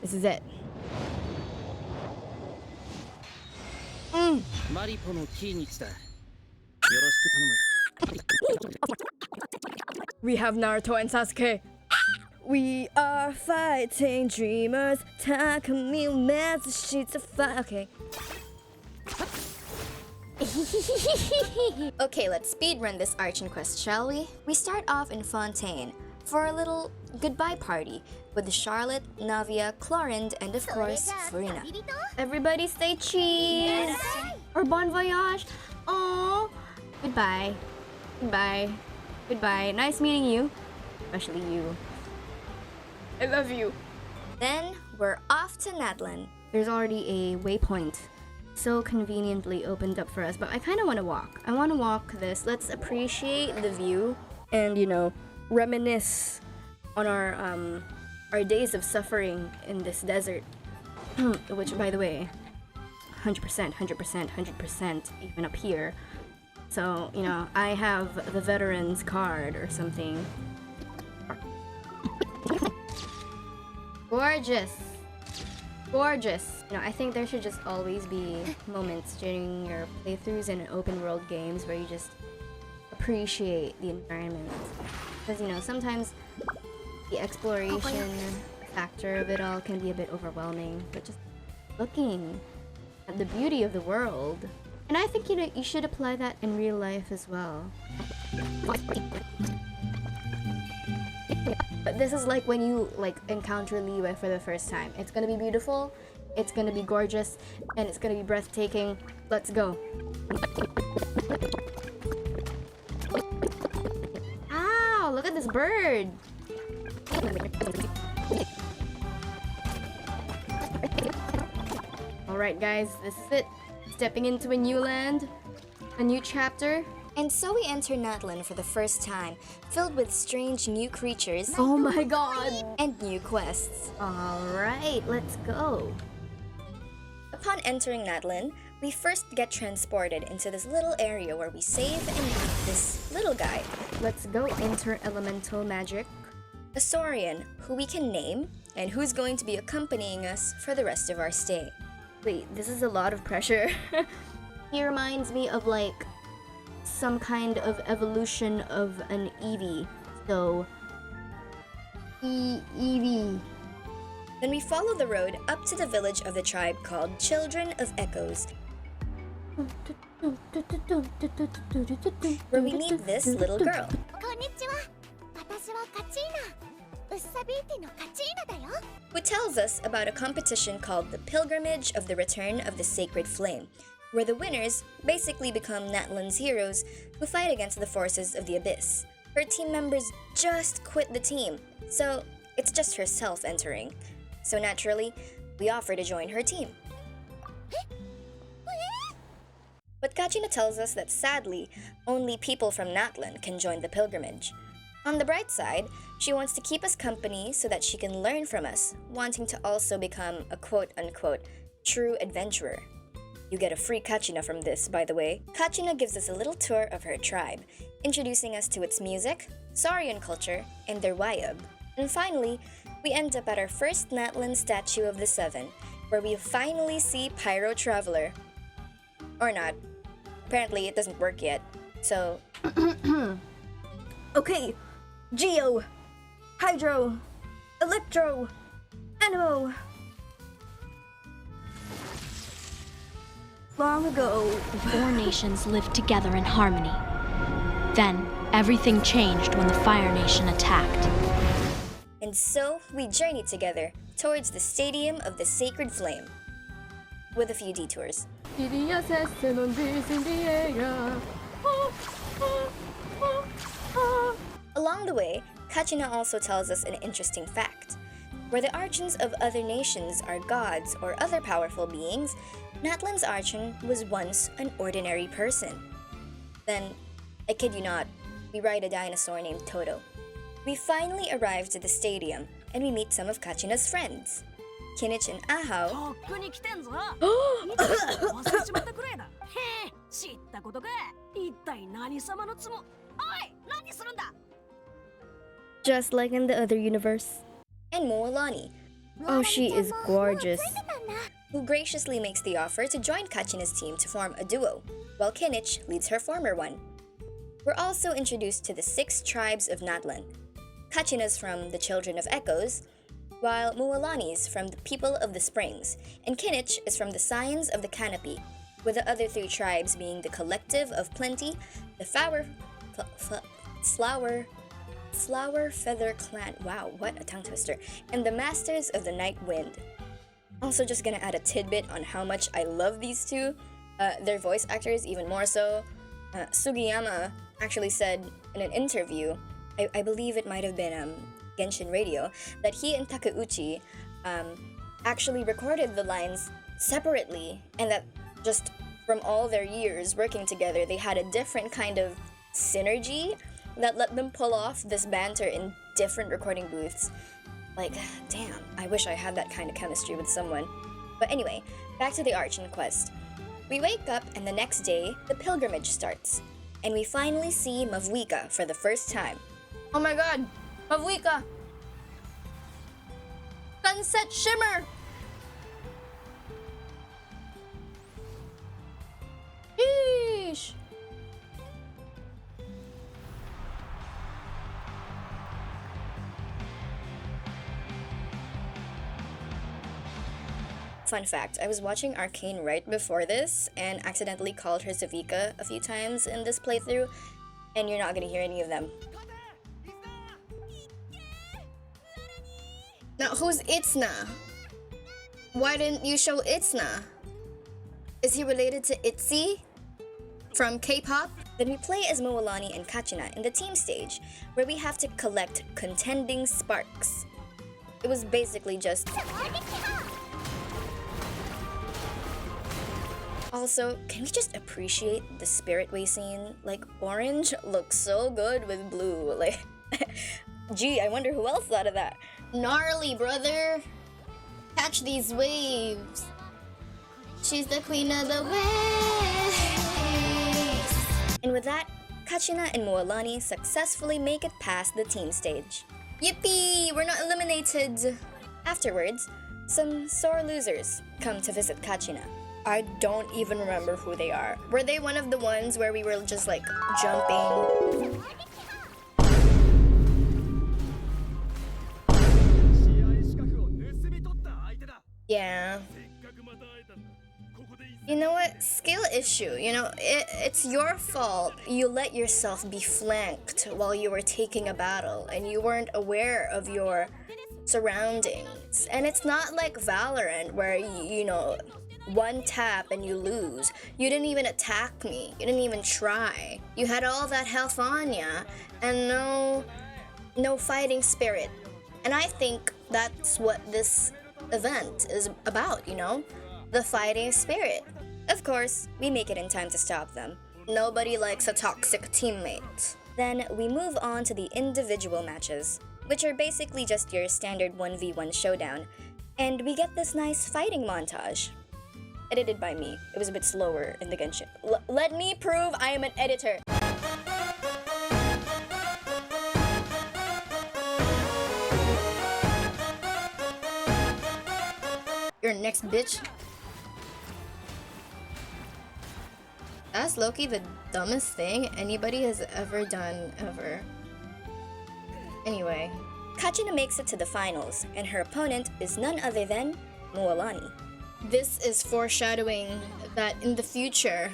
This is it. We have Naruto and Sasuke. We are fighting dreamers. Takumi sheets of fire. Okay. Okay, let's speedrun this Archon Quest, shall we? We start off in Fontaine for a little goodbye party with Charlotte, Navia, Clorind, and of course, Furina. Everybody stay cheese! Or bon voyage! Aww! Goodbye. Goodbye. Goodbye. Nice meeting you. Especially you. I love you. Then, we're off to Natlan. There's already a waypoint so conveniently opened up for us, but I kind of want to walk. I want to walk this. Let's appreciate the view and, you know, reminisce on our days of suffering in this desert. Which, by the way, 100%, 100%, 100% even up here. So, you know, I have the veteran's card or something. Gorgeous. Gorgeous. You know, I think there should just always be moments during your playthroughs in open world games where you just appreciate the environment. Because, you know, sometimes the exploration factor of it all can be a bit overwhelming, but just looking at the beauty of the world. And I think, you know, you should apply that in real life as well. But this is like when you encounter Liyue for the first time. It's gonna be beautiful, it's gonna be gorgeous, and it's gonna be breathtaking. Let's go. Ow, look at this bird. Alright guys, this is it. Stepping into a new land, a new chapter. And so we enter Natlan for the first time, filled with strange new creatures. Oh my god! And new quests. Alright, let's go. Upon entering Natlan, we first get transported into this little area where we save and meet this little guy. Let's go inter-elemental magic. A Saurian, who we can name, and who's going to be accompanying us for the rest of our stay. Wait, this is a lot of pressure. He reminds me of like some kind of evolution of an Eevee. So, Eevee. Then we follow the road up to the village of the tribe called Children of Echoes, where we meet this little girl. Who tells us about a competition called the Pilgrimage of the Return of the Sacred Flame, where the winners basically become Natlan's heroes who fight against the forces of the Abyss. Her team members just quit the team, so it's just herself entering. So naturally, we offer to join her team. But Kachina tells us that sadly, only people from Natlan can join the pilgrimage. On the bright side, she wants to keep us company so that she can learn from us, wanting to also become a quote-unquote true adventurer. You get a free Kachina from this, by the way. Kachina gives us a little tour of her tribe, introducing us to its music, Saurian culture, and their Wayub. And finally, we end up at our first Natlan Statue of the Seven, where we finally see Pyro Traveler. Or not. Apparently it doesn't work yet, so... Okay, Geo, Hydro, Electro, Animo. Long ago, the four nations lived together in harmony. Then, everything changed when the Fire Nation attacked. And so, we journeyed together towards the Stadium of the Sacred Flame, with a few detours. Along the way, Kachina also tells us an interesting fact. Where the Archons of other nations are gods or other powerful beings, Natlan's Archon was once an ordinary person. Then, I kid you not, we ride a dinosaur named Toto. We finally arrived at the stadium, and we meet some of Kachina's friends. Kinich and Ahao. Just like in the other universe. And Moalani, Oh, she is gorgeous. who graciously makes the offer to join Kachina's team to form a duo, while Kinich leads her former one. We're also introduced to the 6 tribes of Natlan. Kachina's from the Children of Echoes, while Mualani's from the People of the Springs, and Kinich is from the Scions of the Canopy, with the other 3 tribes being the Collective of Plenty, the Flower Feather Clan, wow, what a tongue twister, and the Masters of the Night Wind. Also, just gonna add a tidbit on how much I love these 2. Their voice actors even more so. Sugiyama actually said in an interview, I believe it might have been Genshin Radio, that he and Takeuchi actually recorded the lines separately, and that just from all their years working together, they had a different kind of synergy that let them pull off this banter in different recording booths. Like, damn, I wish I had that kind of chemistry with someone. But anyway, back to the Archon Quest. We wake up and the next day, the pilgrimage starts. And we finally see Mavwika for the first time. Oh my god! Mavwika! Sunset Shimmer! Yeesh! Fun fact, I was watching Arcane right before this and accidentally called her Savika a few times in this playthrough, and you're not gonna hear any of them. Now, who's Itzna? Why didn't you show Itzna? Is he related to Itzy from K-pop? Then we play as Moalani and Kachina in the team stage, where we have to collect contending sparks. It was basically just... Also, can we just appreciate the Spirit Way scene? Like, orange looks so good with blue. Like, gee, I wonder who else thought of that. Gnarly, brother! Catch these waves! She's the queen of the waves! And with that, Kachina and Moalani successfully make it past the team stage. Yippee! We're not eliminated! Afterwards, some sore losers come to visit Kachina. I don't even remember who they are. Were they one of the ones where we were just like jumping? Yeah. You know what? Skill issue. You know, it's your fault. You let yourself be flanked while you were taking a battle and you weren't aware of your surroundings. And it's not like Valorant where, you know, one tap and you lose. You didn't even attack me. You didn't even try. You had all that health on ya and no fighting spirit. And I think that's what this event is about, you know? The fighting spirit. Of course, we make it in time to stop them. Nobody likes a toxic teammate. Then we move on to the individual matches, which are basically just your standard 1v1 showdown, and we get this nice fighting montage. Edited by me. It was a bit slower in the Genshin. Let me prove I am an editor. You're next, bitch. That's low-key the dumbest thing anybody has ever done, ever. Anyway. Kachina makes it to the finals, and her opponent is none other than Moalani. This is foreshadowing that in the future,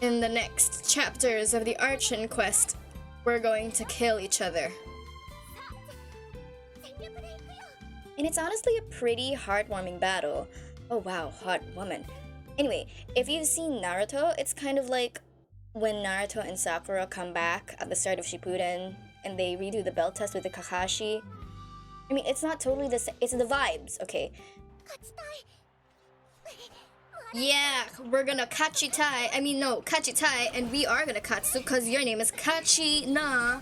in the next chapters of the Archon Quest, we're going to kill each other. And it's honestly a pretty heartwarming battle. Oh wow, hot woman. Anyway, if you've seen Naruto, it's kind of like when Naruto and Sakura come back at the start of Shippuden and they redo the belt test with the Kakashi. I mean, it's not totally the same, it's the vibes, okay? Yeah, we're gonna Kachitai, and we are gonna Katsu because your name is Kachi Na.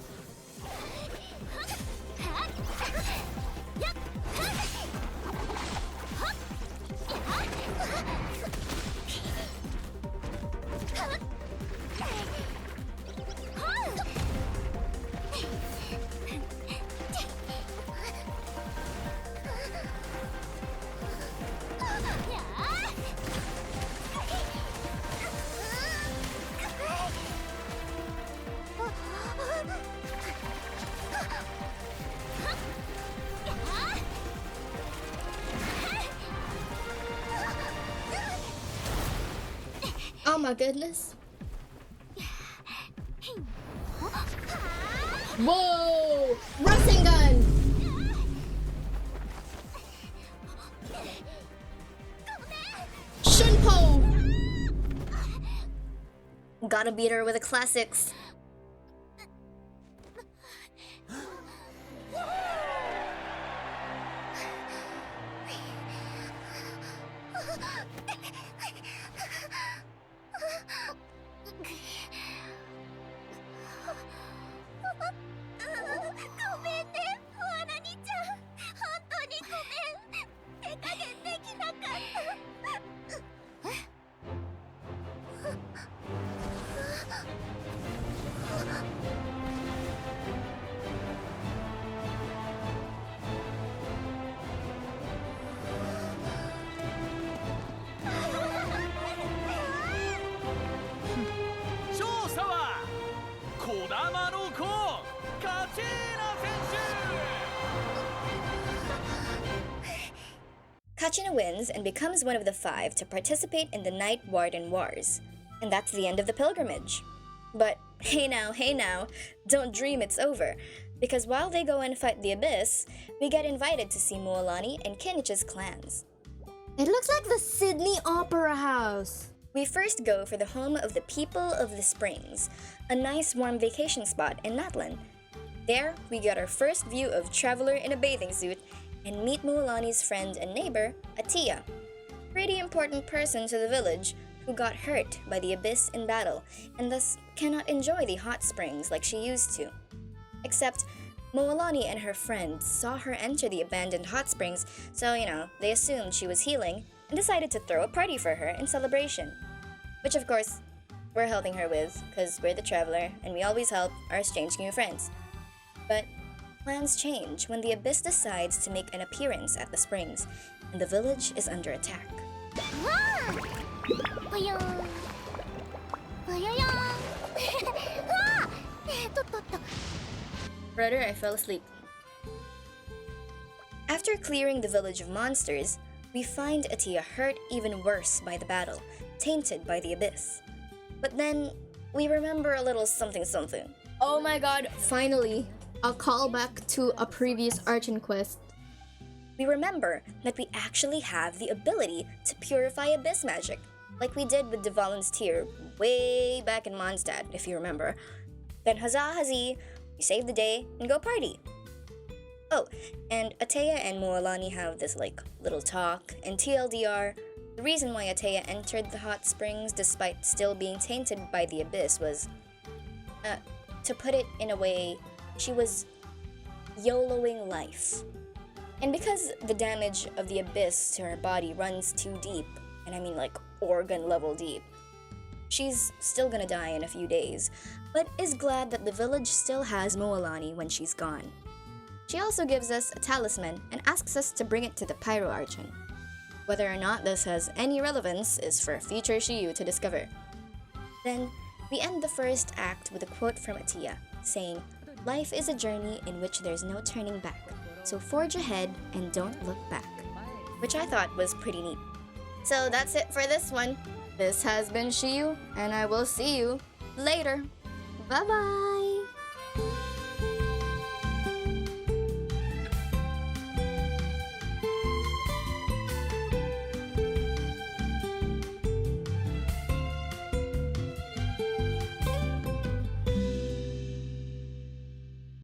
my goodness. Whoa! Rasengan! Shunpo! Gotta beat her with the classics. Kachina wins and becomes one of the 5 to participate in the Night Warden Wars. And that's the end of the pilgrimage. But hey now, don't dream it's over. Because while they go and fight the Abyss, we get invited to see Mualani and Kenichi's clans. It looks like the Sydney Opera House. We first go for the home of the People of the Springs, a nice warm vacation spot in Natlan. There, we get our first view of Traveler in a bathing suit and meet Mualani's friend and neighbor, Atiya. Pretty important person to the village who got hurt by the Abyss in battle and thus cannot enjoy the hot springs like she used to. Except, Mualani and her friend saw her enter the abandoned hot springs, so they assumed she was healing and decided to throw a party for her in celebration. Which of course, we're helping her with, because we're the Traveler and we always help our strange new friends. But plans change when the Abyss decides to make an appearance at the springs, and the village is under attack. Brother, I fell asleep. After clearing the village of monsters, we find Atiya hurt even worse by the battle, tainted by the Abyss. But then, we remember a little something. Oh my god, finally! A callback to a previous Archon Quest. We remember that we actually have the ability to purify Abyss magic, like we did with Dvalin's Tear way back in Mondstadt, if you remember. Then huzzah huzzah, we save the day and go party. Oh, and Atiya and Mualani have this little talk, and TLDR, the reason why Atiya entered the hot springs despite still being tainted by the Abyss was, to put it in a way, she was YOLOing life. And because the damage of the Abyss to her body runs too deep, and I mean organ level deep, she's still gonna die in a few days, but is glad that the village still has Mualani when she's gone. She also gives us a talisman and asks us to bring it to the Pyro Archon. Whether or not this has any relevance is for future Shiyu to discover. Then, we end the first act with a quote from Atiya, saying, "Life is a journey in which there's no turning back, so forge ahead and don't look back," which I thought was pretty neat. So that's it for this one. This has been Shiyu, and I will see you later. Bye-bye!